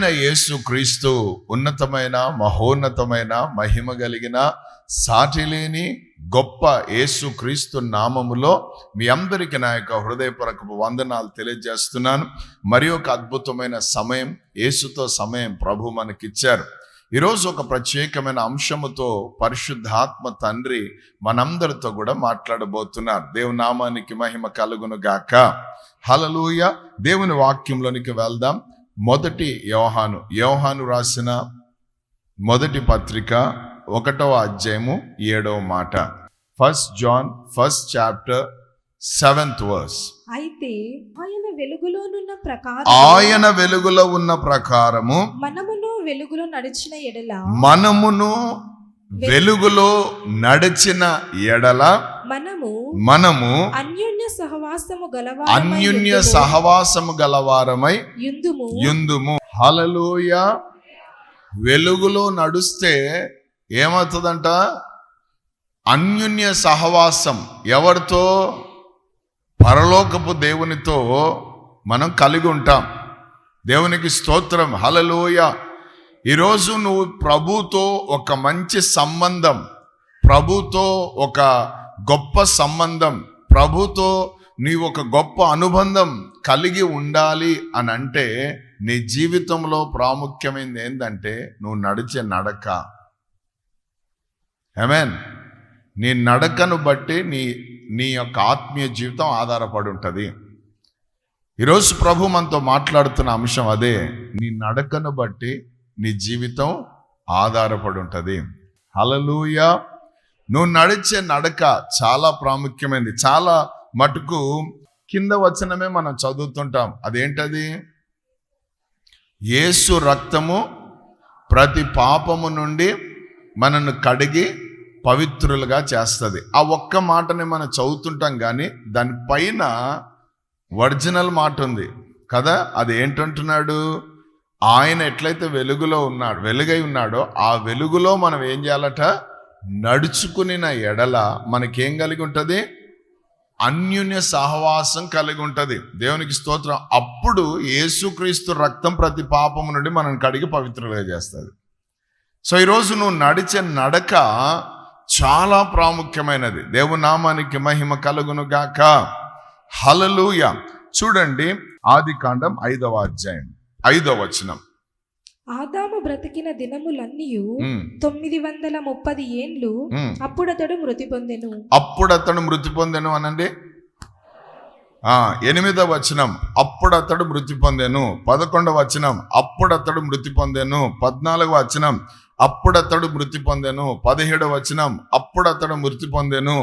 ప్రభువైన యేసు క్రీస్తు ఉన్నతమైన మహోన్నతమైన మహిమ కలిగిన సాటిలేని గొప్ప యేసు క్రీస్తు నామములో మీ అందరికీ నా యొక్క హృదయపూర్వక వందనాలు తెలియజేస్తున్నాను. మరి ఒక అద్భుతమైన సమయం, యేసుతో సమయం ప్రభు మనకిచ్చారు. ఈరోజు ఒక ప్రత్యేకమైన అంశముతో పరిశుద్ధాత్మ తండ్రి మనందరితో కూడా మాట్లాడబోతున్నారు. దేవుని నామానికి మహిమ కలుగును గాక. హల్లెలూయా. దేవుని వాక్యంలోనికి వెళ్దాం. మొదటి యోహాను రాసిన మొదటి పత్రిక 1వ అధ్యాయము 7వ మాట. 1 John 1st chapter 7th verse. అయితే ఆయన వెలుగులో ఉన్న ప్రకారము మనమును వెలుగులో నడిచిన ఎడల మనము అన్యోన్య సహవాసము గలవారమై యుందుము. హల్లెలూయా. వెలుగులో నడుస్తే ఏమవుతుందంట? అన్యోన్య సహవాసం. ఎవరితో? పరలోకపు దేవునితో మనం కలిగి ఉంటాం. దేవునికి స్తోత్రం. హల్లెలూయా. ఈరోజు నువ్వు ప్రభుతో ఒక మంచి సంబంధం, ప్రభుతో ఒక గొప్ప సంబంధం, ప్రభుతో నీవు ఒక గొప్ప అనుబంధం కలిగి ఉండాలి అని అంటే నీ జీవితంలో ప్రాముఖ్యమైనది ఏంటంటే నువ్వు నడిచే నడక. ఆమేన్. నీ నడకను బట్టి నీ యొక్క ఆత్మీయ జీవితం ఆధారపడి ఉంటుంది. ఈరోజు ప్రభు మనతో మాట్లాడుతున్న అంశం అదే. నీ నడకను బట్టి నీ జీవితం ఆధారపడి ఉంటుంది. హల్లెలూయా. నువ్వు నడిచే నడక చాలా ప్రాముఖ్యమైనది. చాలా మటుకు కింద వచనమే మనం చదువుతుంటాం. అదేంటది? యేసు రక్తము ప్రతి పాపము నుండి మనను కడిగి పవిత్రులుగా చేస్తుంది. ఆ ఒక్క మాటని మనం చదువుతుంటాం, కానీ దానిపైన ఒరిజినల్ మాట ఉంది కదా. అది ఏంటంటున్నాడు? ఆయన ఎట్లయితే వెలుగై ఉన్నాడో ఆ వెలుగులో మనం ఏం చేయాలట? నడుచుకునిన ఎడల మనకేం కలిగి ఉంటుంది? అన్యోన్య సహవాసం కలిగి ఉంటుంది. దేవునికి స్తోత్రం. అప్పుడు యేసుక్రీస్తు రక్తం ప్రతి పాపము నుండి మనం కడిగి పవిత్రులుగా చేస్తుంది. సో ఈరోజు నువ్వు నడిచే నడక చాలా ప్రాముఖ్యమైనది. దేవుని నామానికి మహిమ కలుగును గాక. హల్లెలూయా. చూడండి, ఆదికాండం 5వ అధ్యాయం 5వ వచనం. ఆదాము బ్రతికిన దినములన్నీయు 930 ఏండ్లు. అప్పుడతడు మృతి పొందెను అనండి. 8వ వచనం. అప్పుడతడు మృతి పొందెను. 11వ వచనం. అప్పుడతడు మృతి పొందెను. 14వ వచనం. అప్పుడతడు మృతి పొందెను. 17వ వచనం. అప్పుడతడు మృతి పొందెను.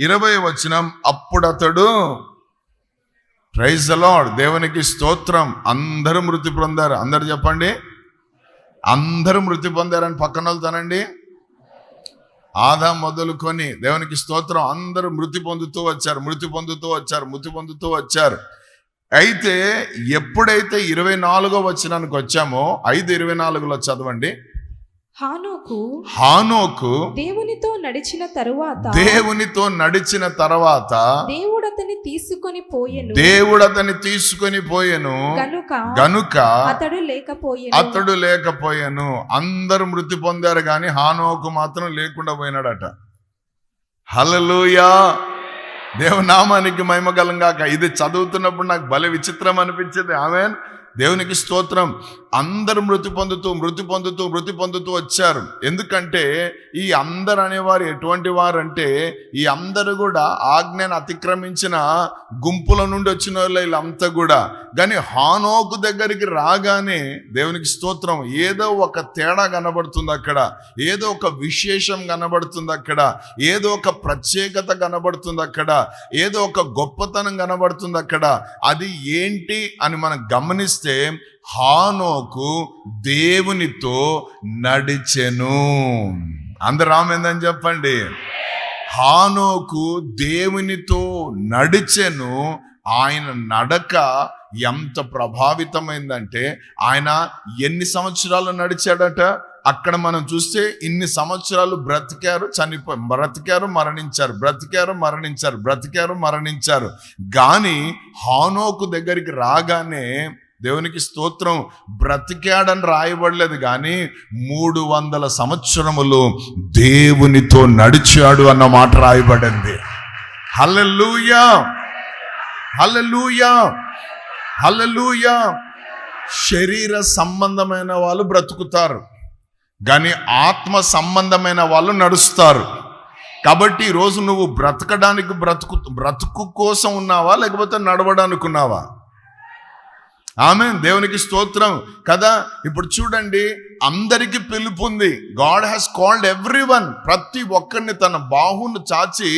20వ వచనం. అప్పుడతడు. Praise the Lord. దేవునికి స్తోత్రం. అందరూ మృతి పొందారు. అందరు చెప్పండి, అందరూ మృతి పొందారని పక్కన వెళ్తానండి. ఆదాం మొదలుకొని దేవునికి స్తోత్రం అందరూ మృతి పొందుతూ వచ్చారు. అయితే ఎప్పుడైతే 24వ వచనానికి వచ్చామో 5:24లో చదవండి. హానోకు దేవునితో నడిచిన తరువాత దేవుడు అతని తీసుకొని పోయెను గనుక అతడు లేకపోయెను. అందరూ మృతి పొందారు కానీ హానోకు మాత్రం లేకుండా పోయినాడట. హల్లెలూయా. దేవుని నామానికి మహిమ కలుగాక. ఇది చదువుతున్నప్పుడు నాకు భలే విచిత్రం అనిపించింది. ఆమేన్. దేవునికి స్తోత్రం. అందరూ మృతి పొందుతూ వచ్చారు. ఎందుకంటే ఈ అందరు అనేవారు ఎటువంటి వారు అంటే ఈ అందరూ కూడా ఆజ్ఞను అతిక్రమించిన గుంపుల నుండి వచ్చిన వాళ్ళు వీళ్ళంతా కూడా. కానీ హానోకు దగ్గరికి రాగానే దేవునికి స్తోత్రం ఏదో ఒక తేడా కనబడుతుంది అక్కడ, ఏదో ఒక విశేషం కనబడుతుంది అక్కడ, ఏదో ఒక ప్రత్యేకత కనబడుతుంది అక్కడ, ఏదో ఒక గొప్పతనం కనబడుతుంది అక్కడ. అది ఏంటి అని మనం గమనిస్తే హానోకు దేవునితో నడిచెను. అందరూ ఆమేన్ చెప్పండి. హానోకు దేవునితో నడిచెను. ఆయన నడక ఎంత ప్రభావితమైందంటే ఆయన ఎన్ని సంవత్సరాలు నడిచాడట. అక్కడ మనం చూస్తే ఇన్ని సంవత్సరాలు బ్రతికారు మరణించారు. కానీ హానోకు దగ్గరికి రాగానే దేవునికి స్తోత్రం. బ్రతికాడని రాయబడలేదు, కానీ 300 సంవత్సరములు దేవునితో నడిచాడు అన్న మాట రాయబడింది. హల్లెలూయా, హల్లెలూయా, హల్లెలూయా. శరీర సంబంధమైన వాళ్ళు బ్రతుకుతారు, కానీ ఆత్మ సంబంధమైన వాళ్ళు నడుస్తారు. కాబట్టి ఈరోజు నువ్వు బ్రతకడానికి బ్రతుకు కోసం ఉన్నావా, లేకపోతే నడవడానికి ఉన్నావా? ఆమేన్, దేవునికి స్తోత్రం కదా. ఇప్పుడు చూడండి, అందరికి పిలుపు ఉంది. God has called everyone. ప్రతి ఒక్కరిని తన బాహును చాచి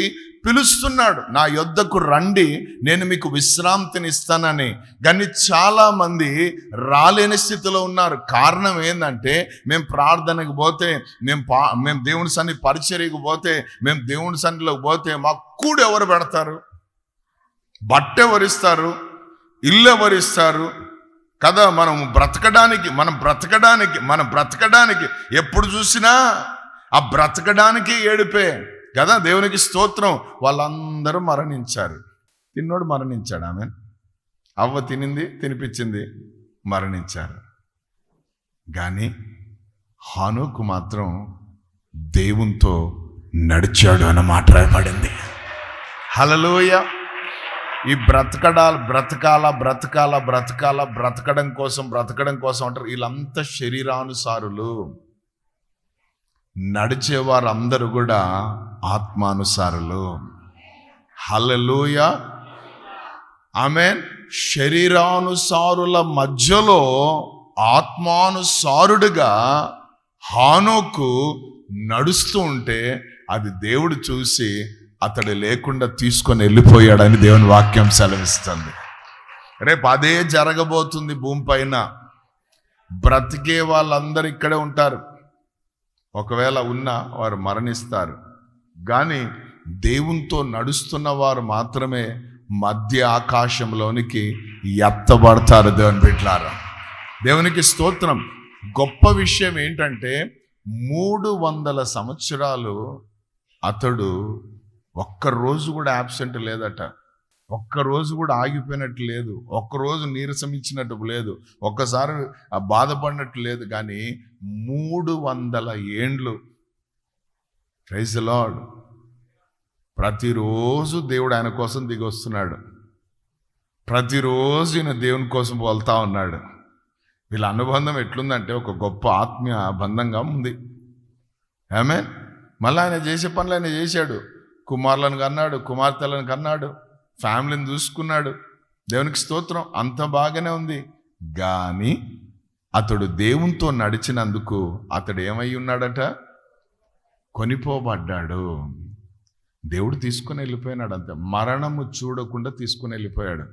పిలుస్తున్నాడు, నా యొద్దకు రండి, నేను మీకు విశ్రాంతిని ఇస్తానని. కానీ చాలా మంది రాలేని స్థితిలో ఉన్నారు. కారణం ఏంటంటే, మేము ప్రార్థనకు పోతే, మేము దేవుని సన్ని పరిచర్యకు పోతే, మేము దేవుని సన్నిలోకి పోతే మాకు కూడు ఎవరు పెడతారు, బట్ట ఎవరిస్తారు, ఇల్లు ఎవరిస్తారు కదా. మనం బ్రతకడానికి ఎప్పుడు చూసినా ఆ బ్రతకడానికి ఏడుపే కదా. దేవునికి స్తోత్రం. వాళ్ళందరూ మరణించారు. తిన్నోడు మరణించాడు, ఆమెన్. అవ్వ తినింది, తినిపించింది, మరణించారు. కానీ హానోకు మాత్రం దేవునితో నడిచాడు అన్న మాట రాయబడింది. హల్లెలూయా. ఈ బ్రతకడం కోసం అంటారు. వీళ్ళంతా శరీరానుసారులు. నడిచేవారందరూ కూడా ఆత్మానుసారులు. హల్లెలూయా, ఆమేన్. శరీరానుసారుల మధ్యలో ఆత్మానుసారుడుగా హానోకు నడుస్తూ ఉంటే అది దేవుడు చూసి అతడు లేకుండా తీసుకొని వెళ్ళిపోయాడని దేవుని వాక్యం సెలవిస్తుంది. రేపు అదే జరగబోతుంది భూమి పైన. బ్రతికే వాళ్ళందరూ ఇక్కడే ఉంటారు. ఒకవేళ ఉన్నా వారు మరణిస్తారు, కానీ దేవునితో నడుస్తున్న వారు మాత్రమే మధ్య ఆకాశంలోనికి ఎత్తబడతారు. దేవుని బిడ్డలారా, దేవునికి స్తోత్రం. గొప్ప విషయం ఏంటంటే 300 సంవత్సరాలు అతడు ఒక్కరోజు కూడా యాబ్సెంట్ లేదట. ఒక్కరోజు కూడా ఆగిపోయినట్టు లేదు, ఒక్కరోజు నీరసం ఇచ్చినట్టు లేదు, ఒక్కసారి బాధపడినట్టు లేదు. కానీ 300 ఏండ్లు, ప్రైజ్ ది లార్డ్, ప్రతిరోజు దేవుడు ఆయన కోసం దిగి వస్తున్నాడు. ప్రతిరోజు ఈయన దేవుని కోసం వెళ్తా ఉన్నాడు. వీళ్ళ అనుబంధం ఎట్లుందంటే ఒక గొప్ప ఆత్మీయ బంధంగా ఉంది. ఆమేన్. మళ్ళీ ఆయన చేసే పనులు ఆయన చేశాడు. కుమారులను కన్నాడు, కుమార్తెలను కన్నాడు, ఫ్యామిలీని చూసుకున్నాడు. దేవునికి స్తోత్రం. అంత బాగానే ఉంది. కానీ అతడు దేవునితో నడిచినందుకు అతడు ఏమై ఉన్నాడట? కొనిపోబడ్డాడు. దేవుడు తీసుకుని వెళ్ళిపోయినాడు. అంతే, మరణము చూడకుండా తీసుకుని వెళ్ళిపోయాడు.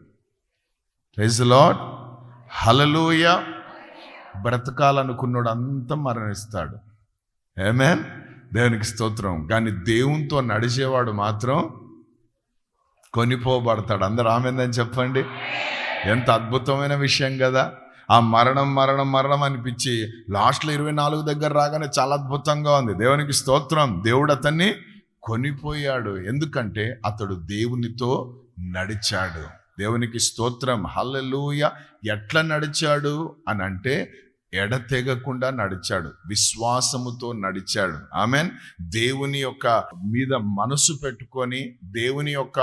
ప్రైజ్ ది లార్డ్, హల్లెలూయా. బ్రతకాలనుకున్నాడు అంతా మరణిస్తాడు. ఆమేన్, దేవునికి స్తోత్రం. కానీ దేవునితో నడిచేవాడు మాత్రం కొనిపోబడతాడు. అందరూ ఆమేన్ చెప్పండి. ఎంత అద్భుతమైన విషయం కదా. ఆ మరణం అనిపించి లాస్ట్లో 24 దగ్గర రాగానే చాలా అద్భుతంగా ఉంది. దేవునికి స్తోత్రం. దేవుడు అతన్ని కొనిపోయాడు. ఎందుకంటే అతడు దేవునితో నడిచాడు. దేవునికి స్తోత్రం, హల్లెలూయా. ఎట్లా నడిచాడు అని అంటే ఎడతెగకుండా నడిచాడు, విశ్వాసముతో నడిచాడు. ఆమెన్. దేవుని యొక్క మీద మనసు పెట్టుకొని, దేవుని యొక్క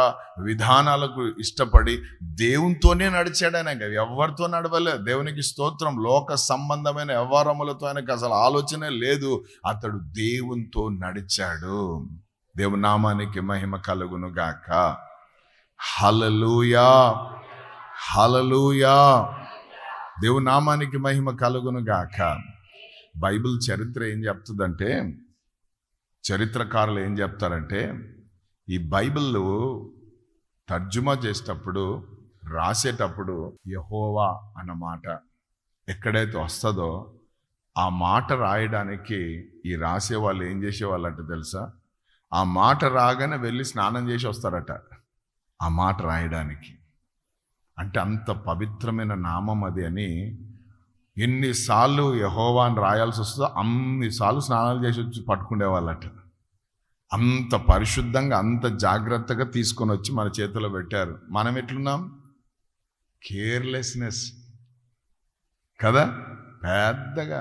విధానాలకు ఇష్టపడి దేవునితోనే నడిచాడు. ఆయన ఎవరితో నడవలే. దేవునికి స్తోత్రం. లోక సంబంధమైన వ్యవహారములతో ఆయనకు అసలు ఆలోచనే లేదు. అతడు దేవునితో నడిచాడు. దేవుని నామానికి మహిమ కలుగును గాక. హల్లెలూయా, హల్లెలూయా. దేవుని నామానికి మహిమ కలుగును గాక. బైబిల్ చరిత్ర ఏం చెప్తుందంటే, చరిత్రకారులు ఏం చెప్తారంటే, ఈ బైబిల్ తర్జుమా చేసేటప్పుడు, రాసేటప్పుడు యెహోవా అన్న మాట ఎక్కడైతే వస్తుందో ఆ మాట రాయడానికి ఈ రాసే వాళ్ళు ఏం చేసేవాళ్ళంటే తెలుసా? ఆ మాట రాగానే వెళ్ళి స్నానం చేసి వస్తారట ఆ మాట రాయడానికి. అంటే అంత పవిత్రమైన నామం అది అని. ఎన్నిసార్లు యెహోవా అని రాయాల్సి వస్తుందో అన్నిసార్లు స్నానాలు చేసి వచ్చి పట్టుకునేవాళ్ళట. అంత పరిశుద్ధంగా, అంత జాగ్రత్తగా తీసుకొని వచ్చి మన చేతిలో పెట్టారు. మనం ఎట్లున్నాం? కేర్లెస్నెస్. కదా, పెద్దగా.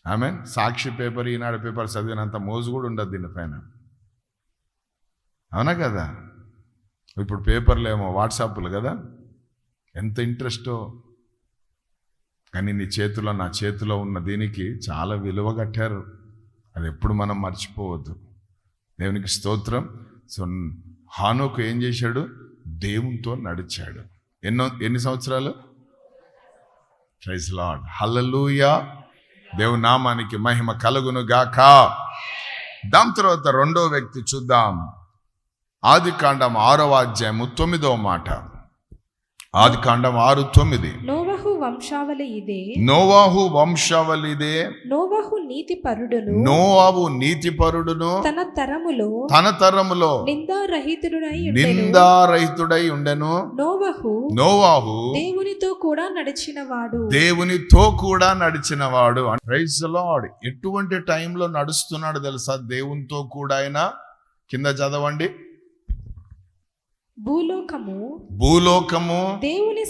ఆమె సాక్షి పేపర్, ఈనాడు పేపర్ చదివినంత మోజు కూడా ఉండదు దీనిపైన. అవునా కదా? ఇప్పుడు పేపర్లు ఏమో వాట్సాప్లు కదా, ఎంత ఇంట్రెస్టో. కానీ నీ చేతిలో, నా చేతిలో ఉన్న దీనికి చాలా విలువ కట్టారు. అది ఎప్పుడు మనం మర్చిపోవద్దు. దేవునికి స్తోత్రం. సో హానోకు ఏం చేశాడు? దేవునితో నడిచాడు. ఎన్ని సంవత్సరాలు? ప్రైజ్ లార్డ్, హల్లెలూయా. దేవుని నామానికి మహిమ కలుగును గాక. దాని తర్వాత రెండో వ్యక్తి చూద్దాం. ఆదికాండం 6వ అధ్యాయము 9వ మాట. ఆదికాండం 6:9. నోవహు వంశావళి ఇదే. నోవాహు వంశావళి ఇదే. నోవహు నీతిపరుడును. నోవాహు నీతిపరుడును. తన తరములో నిందారహితుడై ఉండెను. నోవాహు దేవునితో కూడా నడిచినవాడు. Praise the lord. ఎటువంటి టైంలో నడుస్తున్నాడు తెలుసా? దేవునితో కూడా ఆయన. కింద చదవండి. భూలోకము దేవుని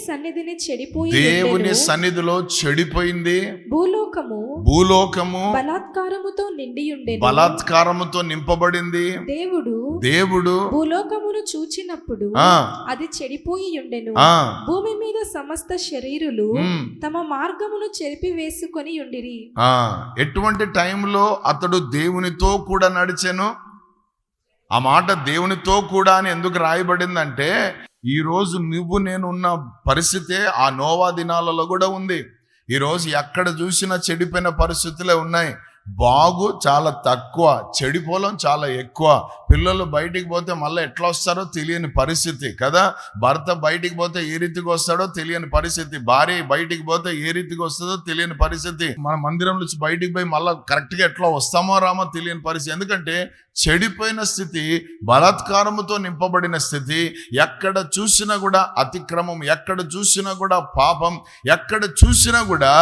సన్నిధిలో చెడిపోయింది. భూలోకము బలాత్కారముతో నింపబడింది. దేవుడు భూలోకమును చూచినప్పుడు అది చెడిపోయి ఉండెను. భూమి మీద సమస్త శరీరులు తమ మార్గమును చెరిపి వేసుకొని ఉండిరి. ఎటువంటి టైంలో అతడు దేవునితో కూడా నడిచెను? ఆ మాట దేవునితో కూడా అని ఎందుకు రాయబడిందంటే, ఈరోజు నువ్వు నేను ఉన్న పరిస్థితే ఆ నోవా దినాలలో కూడా ఉంది. ఈరోజు ఎక్కడ చూసినా చెడిపోయిన పరిస్థితులే ఉన్నాయి. బాగు చాలా తక్కువ, చెడిపోవడం చాలా ఎక్కువ. పిల్లలు బయటికి పోతే మళ్ళీ ఎట్లా వస్తారో తెలియని పరిస్థితి కదా. భర్త బయటికి పోతే ఏ రీతికి వస్తాడో తెలియని పరిస్థితి. భార్య బయటికి పోతే ఏ రీతికి వస్తుందో తెలియని పరిస్థితి. మన మందిరం నుంచి బయటికి పోయి మళ్ళీ కరెక్ట్గా ఎట్లా వస్తామో రామో తెలియని పరిస్థితి. ఎందుకంటే చెడిపోయిన స్థితి, బలాత్కారముతో నింపబడిన స్థితి. ఎక్కడ చూసినా కూడా అతిక్రమం, ఎక్కడ చూసినా కూడా పాపం, ఎక్కడ చూసినా కూడా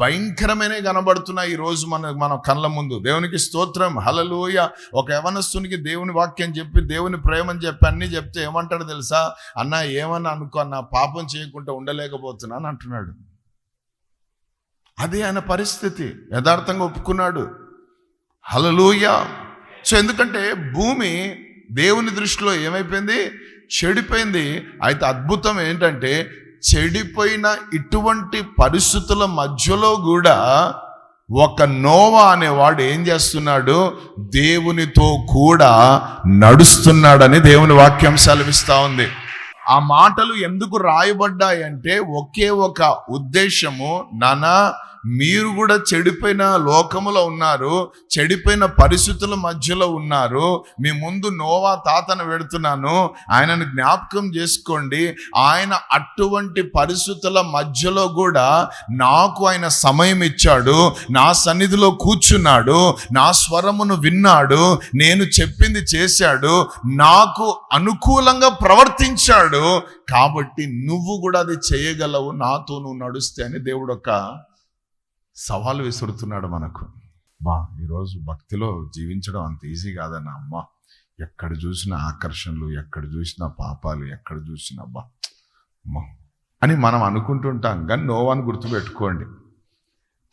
భయంకరమైన కనబడుతున్నాయి ఈరోజు మన కళ్ళ ముందు. దేవునికి స్తోత్రం, హల్లెలూయా. ఒక యవనస్తునికి దేవుని వాక్యం చెప్పి, దేవుని ప్రేమని చెప్పి అన్నీ చెప్తే ఏమంటాడు తెలుసా? అన్న ఏమన్నా అనుకో, అన్న పాపం చేయకుండా ఉండలేకపోతున్నాను అంటున్నాడు. అది ఆయన పరిస్థితి. యథార్థంగా ఒప్పుకున్నాడు. హల్లెలూయా. సో ఎందుకంటే భూమి దేవుని దృష్టిలో ఏమైపోయింది? చెడిపోయింది. అయితే అద్భుతం ఏంటంటే, చెడిపోయిన ఇటువంటి పరిస్థితుల మధ్యలో కూడా ఒక నోవా అనేవాడు ఏం చేస్తున్నాడు? దేవునితో కూడా నడుస్తున్నాడని దేవుని వాక్యం సెలవిస్తా ఉంది. ఆ మాటలు ఎందుకు రాయబడ్డాయంటే ఒకే ఒక ఉద్దేశము, నానా మీరు కూడా చెడిపోయిన లోకములో ఉన్నారు, చెడిపోయిన పరిస్థితుల మధ్యలో ఉన్నారు. మీ ముందు నోవా తాతను పెడుతున్నాను, ఆయనను జ్ఞాపకం చేసుకోండి. ఆయన అటువంటి పరిస్థితుల మధ్యలో కూడా నాకు ఆయన సమయం ఇచ్చాడు, నా సన్నిధిలో కూర్చున్నాడు, నా స్వరమును విన్నాడు, నేను చెప్పింది చేశాడు, నాకు అనుకూలంగా ప్రవర్తించాడు. కాబట్టి నువ్వు కూడా అది చేయగలవు, నాతో నువ్వు నడుస్తే అని దేవుడు ఒక సవాలు విసురుతున్నాడు మనకు. ఈరోజు భక్తిలో జీవించడం అంత ఈజీ కాదన్న. అమ్మ, ఎక్కడ చూసినా ఆకర్షణలు, ఎక్కడ చూసినా పాపాలు, ఎక్కడ చూసినా అమ్మ అని మనం అనుకుంటుంటాం. కానీ నోవాను గుర్తుపెట్టుకోండి,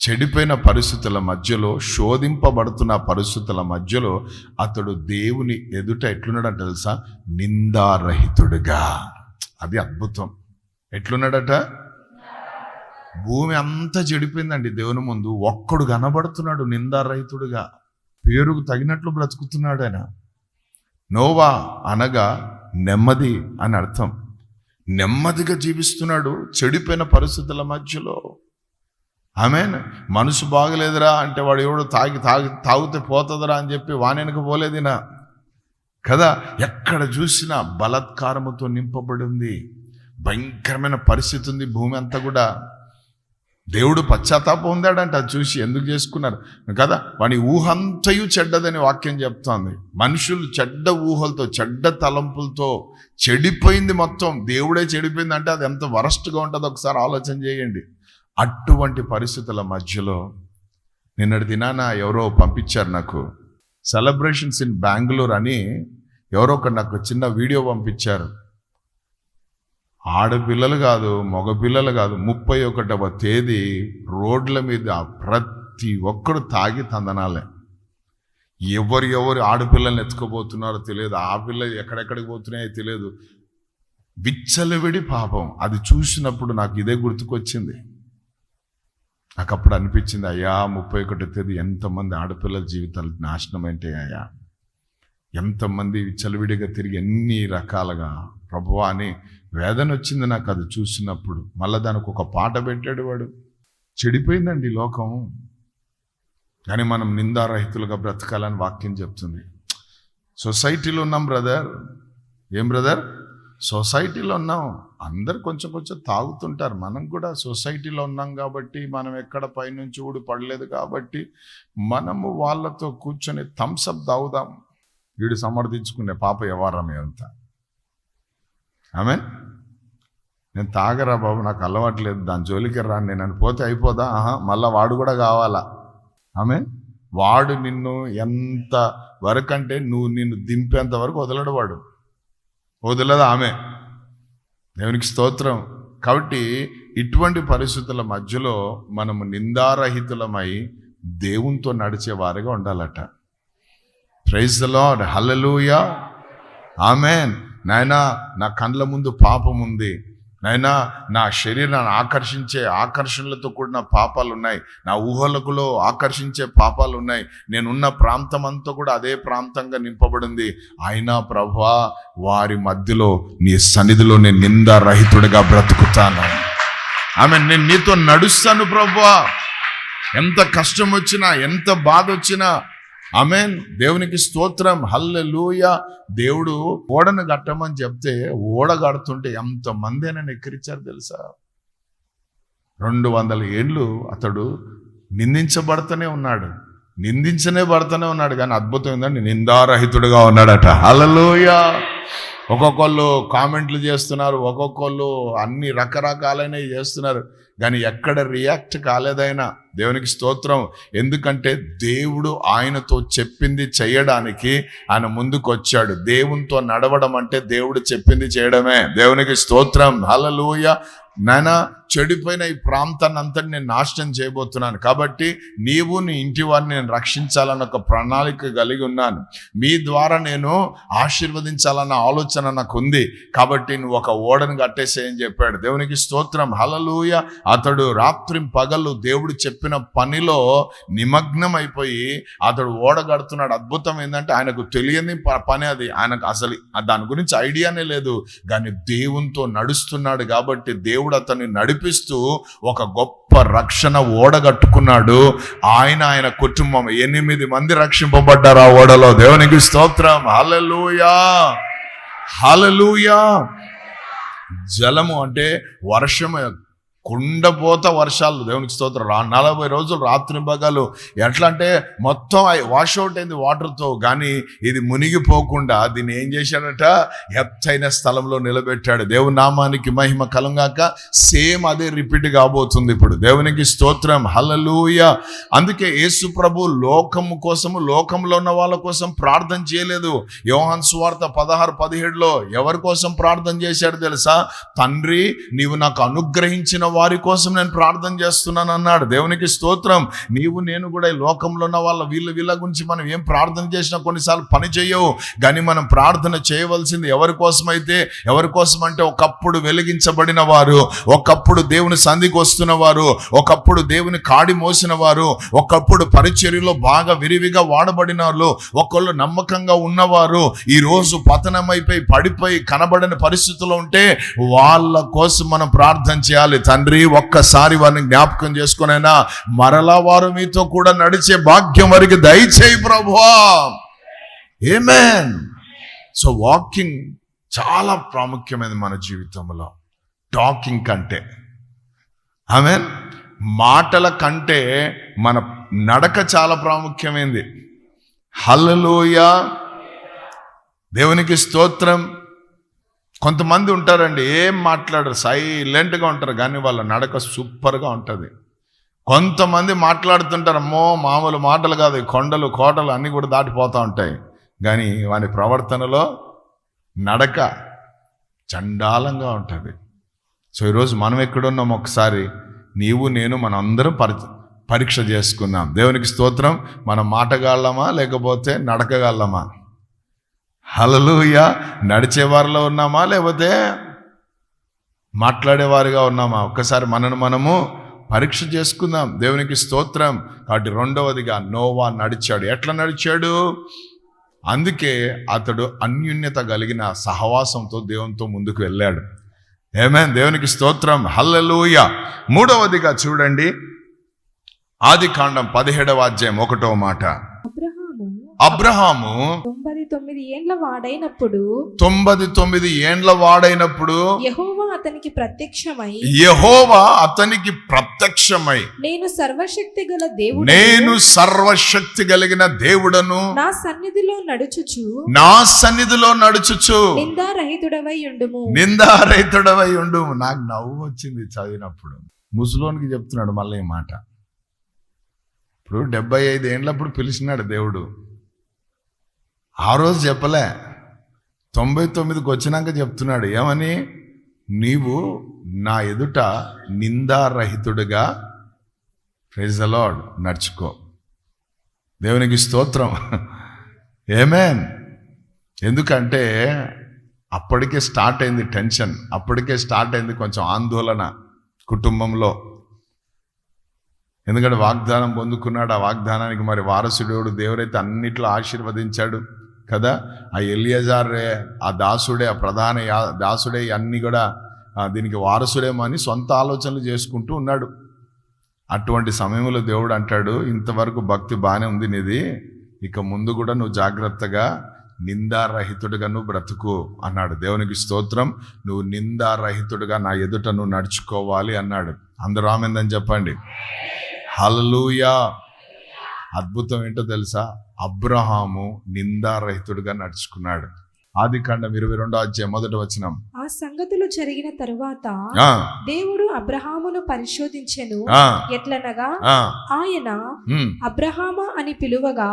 చెడిపోయిన పరిస్థితుల మధ్యలో, శోధింపబడుతున్న పరిస్థితుల మధ్యలో అతడు దేవుని ఎదుట ఎట్లున్నాడంట తెలుసా? నిందారహితుడుగా. అది అద్భుతం. ఎట్లున్నాడట? భూమి అంతా చెడిపోయిందండి దేవుని ముందు, ఒక్కడు కనబడుతున్నాడు నిందారహితుడుగా. పేరుకు తగినట్లు బ్రతుకుతున్నాడు ఆయన. నోవా అనగా నెమ్మది అని అర్థం. నెమ్మదిగా జీవిస్తున్నాడు చెడిపోయిన పరిస్థితుల మధ్యలో. ఆమేన్. మనసు బాగలేదురా అంటే వాడు ఎవడో తాగితే పోతుందిరా అని చెప్పి వానెనక పోలేదినా కదా. ఎక్కడ చూసినా బలాత్కారముతో నింపబడి ఉంది. భయంకరమైన పరిస్థితి ఉంది భూమి అంతా కూడా. దేవుడు పశ్చాత్తాపం ఉందాడంట అది చూసి. ఎందుకు చేసుకున్నారు కదా? వాని ఊహంతయు చెడ్డదని వాక్యం చెప్తోంది. మనుషులు చెడ్డ ఊహలతో, చెడ్డ తలంపులతో చెడిపోయింది మొత్తం. దేవుడే చెడిపోయింది అంటే అది ఎంత వరస్ట్గా ఉంటుందో ఒకసారి ఆలోచన చేయండి. అటువంటి పరిస్థితుల మధ్యలో నిన్నటి దినాన ఎవరో పంపించారు నాకు, సెలబ్రేషన్స్ ఇన్ బెంగళూరు అని ఎవరో ఒకరు నాకు చిన్న వీడియో పంపించారు. ఆడపిల్లలు కాదు, మగపిల్లలు కాదు, 31వ తేదీ రోడ్ల మీద ప్రతి ఒక్కరు తాగి తందనాలే. ఎవరు ఆడపిల్లల్ని ఎత్తుకోబోతున్నారో తెలియదు, ఆ పిల్ల ఎక్కడెక్కడికి పోతున్నాయో తెలియదు. విచ్చలవిడి పాపం. అది చూసినప్పుడు నాకు ఇదే గుర్తుకొచ్చింది. నాకు అప్పుడు అనిపించింది, అయ్యా 31వ తేదీ ఎంతమంది ఆడపిల్లల జీవితాలు నాశనం అంటే అయ్యా, ఎంతమంది విచ్చలవిడిగా తిరిగి ఎన్ని రకాలుగా ప్రభువా అని వేదన వచ్చింది నాకు అది చూసినప్పుడు. మళ్ళీ దానికి ఒక పాట పెట్టాడు వాడు. చెడిపోయిందండి ఈ లోకం. కానీ మనం నిందారహితులుగా బ్రతకాలని వాక్యం చెప్తుంది. సొసైటీలో ఉన్నాం బ్రదర్. ఏం బ్రదర్? సొసైటీలో ఉన్నాం. అందరు కొంచెం కొంచెం తాగుతుంటారు. మనం కూడా సొసైటీలో ఉన్నాం కాబట్టి, మనం ఎక్కడ పైనుంచి ఊడి పడలేదు కాబట్టి మనము వాళ్ళతో కూర్చొని థమ్సప్ తాగుదాం. వీడు సమర్థించుకునే పాప వ్యవహారమే అంతా. ఆమెన్. నేను తాగరా బాబు, నాకు అలవాట్లేదు, దాని జోలికి రాను, నేను పోతే అయిపోదా? మళ్ళా వాడు కూడా కావాలా? ఆమెన్. వాడు నిన్ను ఎంత వరకు అంటే నిన్ను దింపేంత వరకు వదలడు వాడు, వదలదు ఆమె. దేవునికి స్తోత్రం. కాబట్టి ఇటువంటి పరిస్థితుల మధ్యలో మనము నిందారహితులమై దేవునితో నడిచే వారిగా ఉండాలట. Praise the Lord. Hallelujah. Amen. నాయనా, నా కండ్ల ముందు పాపం ఉంది, నాయనా నా శరీరాన్ని ఆకర్షించే ఆకర్షణలతో కూడిన పాపాలు ఉన్నాయి, నా ఊహలకులో ఆకర్షించే పాపాలు ఉన్నాయి, నేనున్న ప్రాంతం అంతా కూడా అదే ప్రాంతంగా నింపబడింది. అయినా ప్రభువా, వారి మధ్యలో నీ సన్నిధిలో నేను నిందారహితుడిగా బ్రతుకుతాను. నేను నీతో నడుస్తాను ప్రభువా. ఎంత కష్టం వచ్చినా, ఎంత బాధ వచ్చినా. ఆమేన్. దేవునికి స్తోత్రం. హల్లెలూయా. దేవుడు ఓడను కట్టమని చెప్తే ఓడ కడుతుంటే ఎంతమంది అయినా ఎక్కిరించారు తెలుసా? 200 ఏళ్ళు అతడు నిందించబడుతూనే ఉన్నాడు, పడుతూనే ఉన్నాడు. కానీ అద్భుతం ఏంటంటే నిందారహితుడుగా ఉన్నాడట. హల్లెలూయా. ఒక్కొక్కళ్ళు కామెంట్లు చేస్తున్నారు, ఒక్కొక్కళ్ళు అన్ని రకరకాలైనవి చేస్తున్నారు, కానీ ఎక్కడ రియాక్ట్ కాలేదైనా. దేవునికి స్తోత్రం. ఎందుకంటే దేవుడు ఆయనతో చెప్పింది చేయడానికి ఆయన ముందుకు వచ్చాడు. దేవునితో నడవడం అంటే దేవుడు చెప్పింది చేయడమే. దేవునికి స్తోత్రం. హల్లెలూయా. నాయనా, చెడిపోయిన ఈ ప్రాంతాన్ని అంతా నేను నాశనం చేయబోతున్నాను, కాబట్టి నీవు నీ ఇంటి వారిని నేను రక్షించాలన్న ఒక ప్రణాళిక కలిగి ఉన్నాను. మీ ద్వారా నేను ఆశీర్వదించాలన్న ఆలోచన నాకు ఉంది, కాబట్టి నువ్వు ఒక ఓడను కట్టేసేయని చెప్పాడు. దేవునికి స్తోత్రం. హల్లెలూయా. అతడు రాత్రి పగలు దేవుడు చెప్పిన పనిలో నిమగ్నం అయిపోయి అతడు ఓడ కడుతున్నాడు. అద్భుతం ఏంటంటే ఆయనకు తెలియని పని అది, ఆయనకు అసలు దాని గురించి ఐడియానే లేదు, కానీ దేవునితో నడుస్తున్నాడు కాబట్టి దేవుడు అతన్ని నడిపిస్తూ ఒక గొప్ప రక్షణ ఓడ కట్టుకున్నాడు. ఆయన కుటుంబం 8 మంది రక్షింపబడ్డారు ఆ ఓడలో. దేవునికి స్తోత్రం. హల్లెలూయా. హల్లెలూయా. జలము అంటే వర్షము, కుండపోత వర్షాలు. దేవునికి స్తోత్రం. 40 రోజులు రాత్రి పగలు ఎట్లా అంటే మొత్తం వాషౌట్ అయింది వాటర్తో, కానీ ఇది మునిగిపోకుండా దీన్ని ఏం చేశాడట? ఎత్తైన స్థలంలో నిలబెట్టాడు. దేవుని నామానికి మహిమ కలుగాక. సేమ్ అదే రిపీట్ కాబోతుంది ఇప్పుడు. దేవునికి స్తోత్రం. హల్లెలూయా. అందుకే యేసు ప్రభు లోకము కోసము, లోకంలో ఉన్న వాళ్ళ కోసం ప్రార్థన చేయలేదు. యోహాను సువార్త 16:17లో ఎవరి కోసం ప్రార్థన చేశాడు తెలుసా? తండ్రి, నీవు నాకు అనుగ్రహించిన వారి కోసం నేను ప్రార్థన చేస్తున్నాను అన్నాడు. దేవునికి స్తోత్రం. నీవు నేను కూడా ఈ లోకంలో ఉన్న వాళ్ళ వీళ్ళ గురించి మనం ఏం ప్రార్థన చేసినా కొన్నిసార్లు పని చేయవు, కానీ మనం ప్రార్థన చేయవలసింది ఎవరి కోసమైతే, ఎవరి కోసం అంటే ఒకప్పుడు వెలిగించబడిన వారు, ఒకప్పుడు దేవుని సంధికి వస్తున్న వారు, ఒకప్పుడు దేవుని కాడి మోసిన వారు, ఒకప్పుడు పరిచర్యలో బాగా విరివిగా వాడబడిన వాళ్ళు, ఒకళ్ళు నమ్మకంగా ఉన్నవారు ఈ రోజు పతనమైపోయి పడిపోయి కనబడని పరిస్థితుల్లో ఉంటే వాళ్ళ కోసం మనం ప్రార్థన చేయాలి. తండ్రి, ఒక్కసారి వారిని జ్ఞాపకం చేసుకునైనా మరలా వారు మీతో కూడా నడిచే భాగ్యం వారికి దయచేయి ప్రభువా. ఆమేన్. సో వాకింగ్ చాలా ప్రాముఖ్యమైనది మన జీవితంలో, టాకింగ్ కంటే. ఆమేన్. మాటల కంటే మన నడక చాలా ప్రాముఖ్యమైనది. హల్లెలూయా. దేవునికి స్తోత్రం. కొంతమంది ఉంటారండి, ఏం మాట్లాడరు, సైలెంట్గా ఉంటారు, కానీ వాళ్ళ నడక సూపర్గా ఉంటుంది. కొంతమంది మాట్లాడుతుంటారు, అమ్మో మామూలు మాటలు కాదు, కొండలు కోటలు అన్నీ కూడా దాటిపోతూ ఉంటాయి, కానీ వాని ప్రవర్తనలో నడక చండాలంగా ఉంటుంది. సో ఈరోజు మనం ఎక్కడున్నాం ఒకసారి నీవు నేను మన అందరం పరీక్ష చేసుకుందాం. దేవునికి స్తోత్రం. మనం మాటగాళ్ళమా లేకపోతే నడకగాళ్ళమా? హల్లెలూయా. నడిచేవారిలో ఉన్నామా లేకపోతే మాట్లాడేవారిగా ఉన్నామా? ఒక్కసారి మనము పరీక్ష చేసుకుందాం. దేవునికి స్తోత్రం. కాబట్టి రెండవదిగా నోవా నడిచాడు. ఎట్లా నడిచాడు? అందుకే అతడు అన్యోన్యత కలిగిన సహవాసంతో దేవునితో ముందుకు వెళ్ళాడు. ఆమేన్. దేవునికి స్తోత్రం. హల్లెలూయా. మూడవదిగా చూడండి, ఆదికాండం 17వ అధ్యాయం 1వ మాట. అబ్రహాము 99 ఏండ్ల వాడైనప్పుడు 99 ఏండ్ల వాడైనప్పుడు యెహోవా అతనికి ప్రత్యక్షమై నేను సర్వశక్తి కలిగిన దేవుడను నా సన్నిధిలో నడుచుచు నిందారహితుడవై ఉండుము. నాకు నవ్వు వచ్చింది చదివినప్పుడు. ముసలోనికి చెప్తున్నాడు మళ్ళీ ఈ మాట. ఇప్పుడు 75 ఏండ్లప్పుడు పిలిచినాడు దేవుడు. ఆ రోజు చెప్పలే, 99కి వచ్చినాక చెప్తున్నాడు. ఏమని? నీవు నా ఎదుట నిందారహితుడిగా, ప్రైజ్ ది లార్డ్, నడుచుకో. దేవునికి స్తోత్రం. ఆమేన్. ఎందుకంటే అప్పటికే స్టార్ట్ అయింది టెన్షన్, అప్పటికే స్టార్ట్ అయింది కొంచెం ఆందోళన కుటుంబంలో. ఎందుకంటే వాగ్దానం పొందుకున్నాడు. ఆ వాగ్దానానికి మరి వారసుడు దేవుడైతే అన్నిట్లో ఆశీర్వదించాడు కదా. ఆ ఎలియాజారే, ఆ దాసుడే, ఆ ప్రధాన దాసుడే అన్నీ కూడా దీనికి వారసుడేమో అని సొంత ఆలోచనలు చేసుకుంటూ ఉన్నాడు. అటువంటి సమయంలో దేవుడు అంటాడు, ఇంతవరకు భక్తి బాగానే ఉంది నీది, ఇక ముందు కూడా నువ్వు జాగ్రత్తగా నిందారహితుడిగా నువ్వు బ్రతుకు అన్నాడు. దేవునికి స్తోత్రం. నువ్వు నిందారహితుడిగా నా ఎదుట నువ్వు నడుచుకోవాలి అన్నాడు. అందరూ ఆమేన్ చెప్పండి. హల్లెలూయా. అద్భుతం ఏంటో తెలుసా? అబ్రహాము నిందారహితుడిగా నడుచుకున్నాడు. ఆదికాండం 22వ అధ్యాయం 1వ వచనం. ఆ సంగతులు జరిగిన తరువాత దేవుడు అబ్రహామును పరిశోధించెను. ఎట్లనగా ఆయన అబ్రహామా అని పిలువగా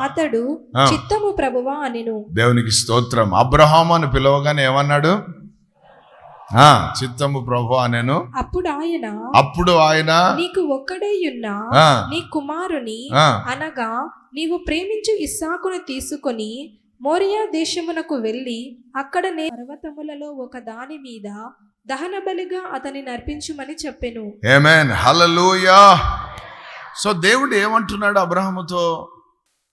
అతడు చిత్తము ప్రభువా అనెను. దేవునికి స్తోత్రం. అబ్రహాము అని పిలువగానే ఏమన్నాడు? చిత్తము ప్రభువా అనెను. అప్పుడు ఆయన నీకు ఒక్కడేయున్న నీ కుమారుని అనగా నీవు ప్రేమించు ఇస్సాకును తీసుకొని మోరియా దేశమునకు వెళ్ళి అక్కడ పర్వతములలో ఒక దాని మీద దహన బలిగా అతని నర్పించుమని చెప్పెను. ఆమేన్. హల్లెలూయా. సో దేవుడు ఏమంటున్నాడు అబ్రహాముతో?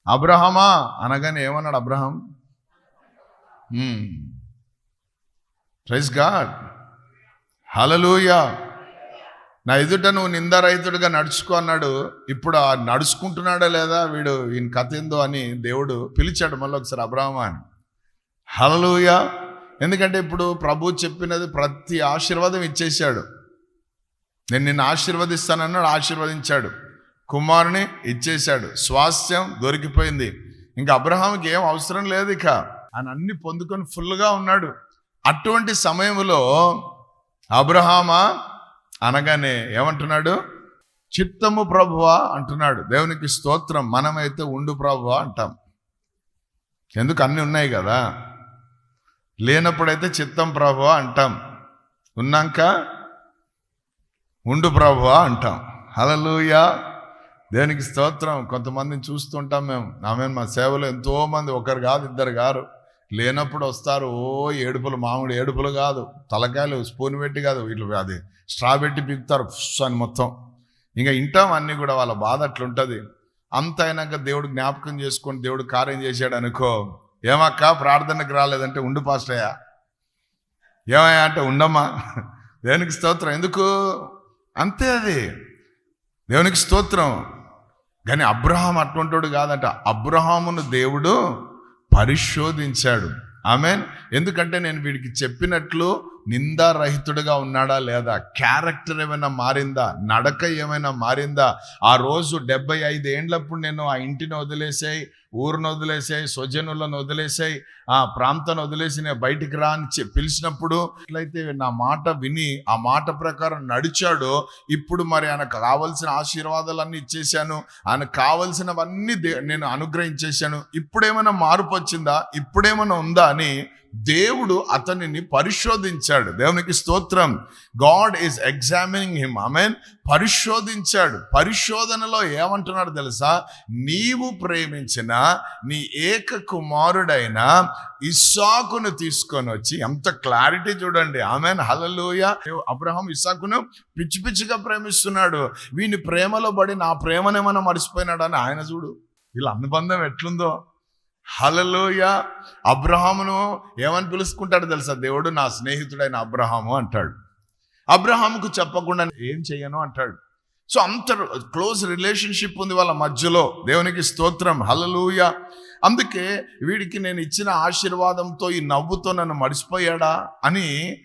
అబ్రహామా అనగానే ఏమన్నాడు అబ్రహాం? Praise God. హల్లెలూయా. నా ఎదుట నువ్వు నిందారహితుడిగా నడుచుకో అన్నాడు. ఇప్పుడు ఆ నడుచుకుంటున్నాడా లేదా వీడు, ఈయన కథ ఏందో అని దేవుడు పిలిచాడు మళ్ళీ ఒకసారి అబ్రహామా అని. హల్లెలూయా. ఎందుకంటే ఇప్పుడు ప్రభు చెప్పినది ప్రతి ఆశీర్వాదం ఇచ్చేశాడు. నేను నిన్ను ఆశీర్వదిస్తానన్నాడు, ఆశీర్వదించాడు. కుమారుని ఇచ్చేశాడు, స్వాస్థ్యం దొరికిపోయింది. ఇంకా అబ్రహాంకి ఏం అవసరం లేదు, ఇక ఆయన అన్ని పొందుకొని ఫుల్గా ఉన్నాడు. అటువంటి సమయంలో అబ్రహామా అనగానే ఏమంటున్నాడు? చిత్తము ప్రభువా అంటున్నాడు. దేవునికి స్తోత్రం. మనమైతే ఉండు ప్రభువా అంటాం. ఎందుకు? అన్నీ ఉన్నాయి కదా. లేనప్పుడైతే చిత్తం ప్రభువా అంటాం, ఉన్నాక ఉండు ప్రభువా అంటాం. హల్లెలూయా. దేవునికి స్తోత్రం. కొంతమందిని చూస్తుంటాం మేము. మా సేవలో ఎంతోమంది, ఒకరు కాదు ఇద్దరు కాదు, లేనప్పుడు వస్తారు. ఏడుపులు, మామూలు ఏడుపులు కాదు, తలకాయలు స్పూన్ పెట్టి కాదు, వీళ్ళు అది స్ట్రా పెట్టి పీకుతారు అని మొత్తం. ఇంకా వింటాం అన్నీ కూడా. వాళ్ళ బాధ అట్లుంటుంది. అంత అయినాక దేవుడు జ్ఞాపకం చేసుకొని దేవుడు కార్యం చేశాడు అనుకో, ఏమక్క ప్రార్థనకు రాలేదంటే ఉండు పాస్టయ్యా, ఏమయ్యా అంటే ఉండమ్మా. దేవునికి స్తోత్రం. ఎందుకు? అంతే, అది దేవునికి స్తోత్రం. కానీ అబ్రహాం అటువంటివాడు కాదంట. అబ్రహామును దేవుడు పరిశోధించాడు. ఆమేన్. ఎందుకంటే నేను వీడికి చెప్పినట్లు నిందారహితుడిగా ఉన్నాడా లేదా, క్యారెక్టర్ ఏమైనా మారిందా, నడక ఏమైనా మారిందా. ఆ రోజు 75 ఏండ్లప్పుడు నేను ఆ ఇంటిని వదిలేసాయి, ఊరిని వదిలేసాయి, స్వజనులను వదిలేసాయి, ఆ ప్రాంతాన్ని వదిలేసి నేను బయటికి రా అని పిలిచినప్పుడు ఎట్లయితే నా మాట విని ఆ మాట ప్రకారం నడిచాడో, ఇప్పుడు మరి ఆయనకు కావలసిన ఆశీర్వాదాలన్నీ ఇచ్చేసాను, ఆయనకు కావలసినవన్నీ నేను అనుగ్రహించేశాను. ఇప్పుడేమైనా మార్పు వచ్చిందా, ఇప్పుడేమైనా ఉందా అని దేవుడు అతనిని పరిశోధించాడు. దేవునికి స్తోత్రం. God is examining him. Amen. పరిశోధించాడు. పరిశోధనలో ఏమంటున్నాడు తెలుసా? నీవు ప్రేమించిన నీ ఏక కుమారుడైన ఇస్సాకును తీసుకొని వచ్చి, ఎంత క్లారిటీ చూడండి. ఆమేన్. హల్లెలూయా. అబ్రహాం ఇస్సాకును పిచ్చి పిచ్చిగా ప్రేమిస్తున్నాడు. వీని ప్రేమలో పడి నా ప్రేమనేమన్నా మర్చిపోయినాడు అని ఆయన చూడు. వీళ్ళ అనుబంధం ఎట్లుందో. హల్లెలూయా. అబ్రహామును ఏమని పిలుచుకుంటాడు తెలుసా? దేవుడు నా స్నేహితుడైన అబ్రహాము అంటాడు. అబ్రహాముకు చెప్పకుండా ఏం చెయ్యను అంటాడు. సో అంత క్లోజ్ రిలేషన్షిప్ ఉంది వాళ్ళ మధ్యలో. దేవునికి స్తోత్రం. హల్లెలూయా. అందుకే వీడికి నేను ఇచ్చిన ఆశీర్వాదంతో, ఈ నవ్వుతో నన్ను మర్చిపోయాడా అని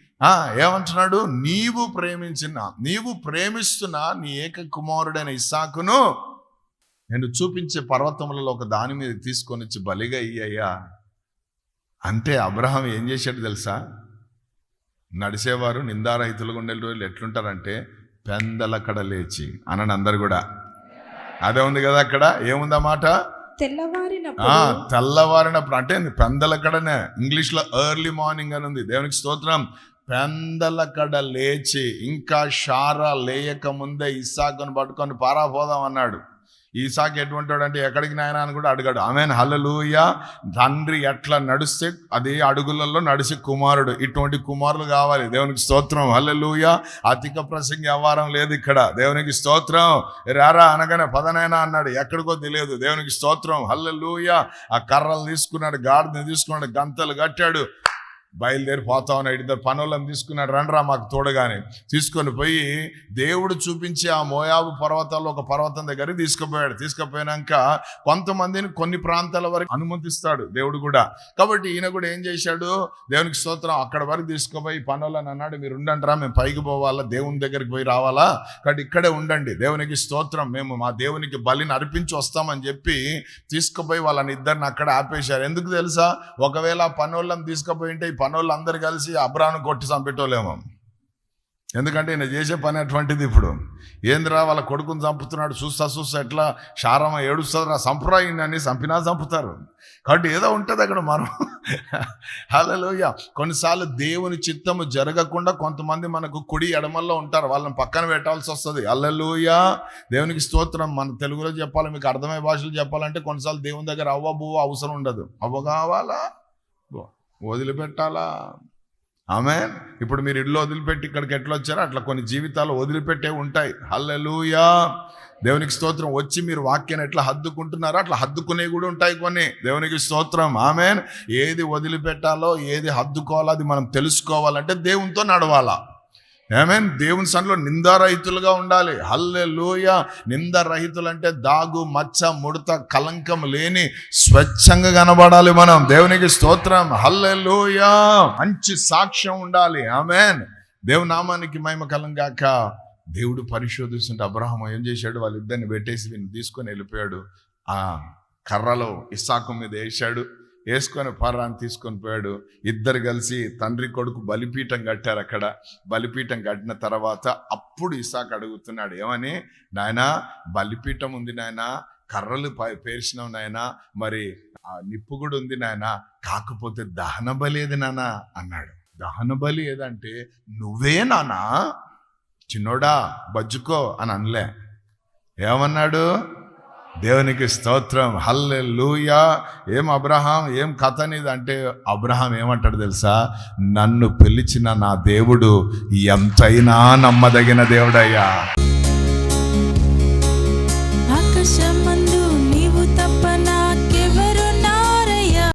ఏమంటున్నాడు? నీవు ప్రేమిస్తున్న నీ ఏక కుమారుడైన ఇస్సాకును నేను చూపించే పర్వతములలో ఒక దాని మీద తీసుకొని వచ్చి బలిగా ఇయ్యయ్యా అంటే అబ్రహాం ఏం చేశాడు తెలుసా? నడిచేవారు నిందారహితులుగా ఉండే రోజులు ఎట్లుంటారంటే పెందలకడ లేచి అనండి అందరు కూడా. అదే ఉంది కదా అక్కడ. ఏముందన్నమాట? తెల్లవారినప్పుడు అంటే పెందలకడనే. ఇంగ్లీష్లో ఎర్లీ మార్నింగ్ అని ఉంది. దేవునికి స్తోత్రం. పెందలకడ లేచి ఇంకా షారా లేయక ముందే ఇస్సాకును పట్టుకొని పారాపోదాం అన్నాడు. ఇస్సాకు ఎటువంటి వాడు అంటే ఎక్కడికి నాయనా అని కూడా అడిగాడు. ఆమేన్. హల్లెలూయా. తండ్రి ఎట్లా నడిస్తే అదే అడుగులలో నడిచి కుమారుడు. ఇటువంటి కుమారులు కావాలి. దేవునికి స్తోత్రం. హల్లెలూయా. అధిక ప్రసంగి వ్యవహారం లేదు ఇక్కడ. దేవునికి స్తోత్రం. రారా అనగానే పదనైనా అన్నాడు. ఎక్కడికో తెలియదు. దేవునికి స్తోత్రం. హల్లెలూయా. ఆ కర్రలు తీసుకున్నాడు, గాడిని తీసుకున్నాడు, గంతలు కట్టాడు, బయలుదేరి పోతా ఉన్నాడు. ఇద్దరు పనులను తీసుకున్నాడు. రండ్రా మాకు తోడుగానే తీసుకొని పోయి దేవుడు చూపించి ఆ మోయాబు పర్వతాల్లో ఒక పర్వతం దగ్గరికి తీసుకుపోయాడు. తీసుకుపోయినాక కొంతమందిని కొన్ని ప్రాంతాల వరకు అనుమతిస్తాడు దేవుడు కూడా. కాబట్టి ఈయన కూడా ఏం చేశాడు? దేవునికి స్తోత్రం. అక్కడ వరకు తీసుకుపోయి పనులను అన్నాడు, మీరు ఉండండిరా, మేము పైకి పోవాలా, దేవుని దగ్గరికి పోయి రావాలా, కాబట్టి ఇక్కడే ఉండండి. దేవునికి స్తోత్రం. మేము మా దేవునికి బలిని అర్పించి వస్తామని చెప్పి తీసుకుపోయి వాళ్ళని ఇద్దరిని అక్కడ ఆపేశారు. ఎందుకు తెలుసా? ఒకవేళ పనులను తీసుకుపోయి ఉంటే పనులు అందరు కలిసి అబ్రాను కొట్టి చంపేటోలేమో. ఎందుకంటే ఈయన చేసే పని అటువంటిది. ఇప్పుడు ఏందిరా వాళ్ళ కొడుకుని చంపుతున్నాడు, చూస్తా ఎట్లా శారమ ఏడుస్తుందిరా, సంప్రాయిని చంపినా చంపుతారు. కాబట్టి ఏదో ఉంటుంది అక్కడ మనం. హల్లెలూయా. కొన్నిసార్లు దేవుని చిత్తము జరగకుండా కొంతమంది మనకు కుడి ఎడమల్లో ఉంటారు, వాళ్ళని పక్కన పెట్టాల్సి వస్తుంది. హల్లెలూయా. దేవునికి స్తోత్రం. మన తెలుగులో చెప్పాలి, మీకు అర్థమయ్యే భాషలు చెప్పాలంటే కొన్నిసార్లు దేవుని దగ్గర అవ్వ బువ్వ అవసరం ఉండదు. అవ్వ కావాలా, వదిలిపెట్టాలా. ఆమేన్. ఇప్పుడు మీరు ఇల్లు వదిలిపెట్టి ఇక్కడికి ఎట్లా వచ్చారో అట్లా కొన్ని జీవితాలు వదిలిపెట్టే ఉంటాయి. హల్లెలూయా. దేవునికి స్తోత్రం. వచ్చి మీరు వాక్యాన్ని ఎట్లా హద్దుకుంటున్నారో అట్లా హద్దుకునే కూడా ఉంటాయి కొన్ని. దేవునికి స్తోత్రం. ఆమేన్. ఏది వదిలిపెట్టాలో ఏది హద్దుకోవాలో అది మనం తెలుసుకోవాలంటే దేవునితో నడవాలా. ఆమేన్. దేవుని సన్నిధిలో నిందారహితులుగా ఉండాలి. హల్లెలూయా. నిందారహితులు అంటే దాగు మచ్చ ముడత కలంకం లేని స్వచ్ఛంగా కనబడాలి మనం. దేవునికి స్తోత్రం. హల్లెలూయా. మంచి సాక్ష్యం ఉండాలి. ఆమేన్. దేవుని నామానికి మహిమ కలుగాక. దేవుడు పరిశోధిస్తుంటే అబ్రహాము ఏం చేశాడు? వాళ్ళిద్దరిని పెట్టేసి వీళ్ళు తీసుకొని వెళ్ళిపోయాడు. ఆ కర్రలో ఇస్సాకు మీద వేసాడు. వేసుకొని పర్రాన్ని తీసుకొని పోయాడు. ఇద్దరు కలిసి తండ్రి కొడుకు బలిపీఠం కట్టారు. అక్కడ బలిపీఠం కట్టిన తర్వాత అప్పుడు ఇస్సాకు అడుగుతున్నాడు, ఏమని? నాయనా, బలిపీఠం ఉంది నాయనా, కర్రలు పేర్చినావు నాయనా, మరి ఆ నిప్పు కూడా ఉంది నాయనా, కాకపోతే దహన బలి ఏది నానా అన్నాడు. దహన బలి ఏదంటే నువ్వే నానా, చిన్నోడా బజ్జుకో అని అనలే. ఏమన్నాడు? దేవునికి స్తోత్రం. హల్లెలూయా. ఏం అబ్రహాం, ఏం కథ నీది అంటే అబ్రహాం ఏమంటాడు తెలుసా? నన్ను పిలిచిన నా దేవుడు ఎంతైనా నమ్మదగిన దేవుడయ్యా.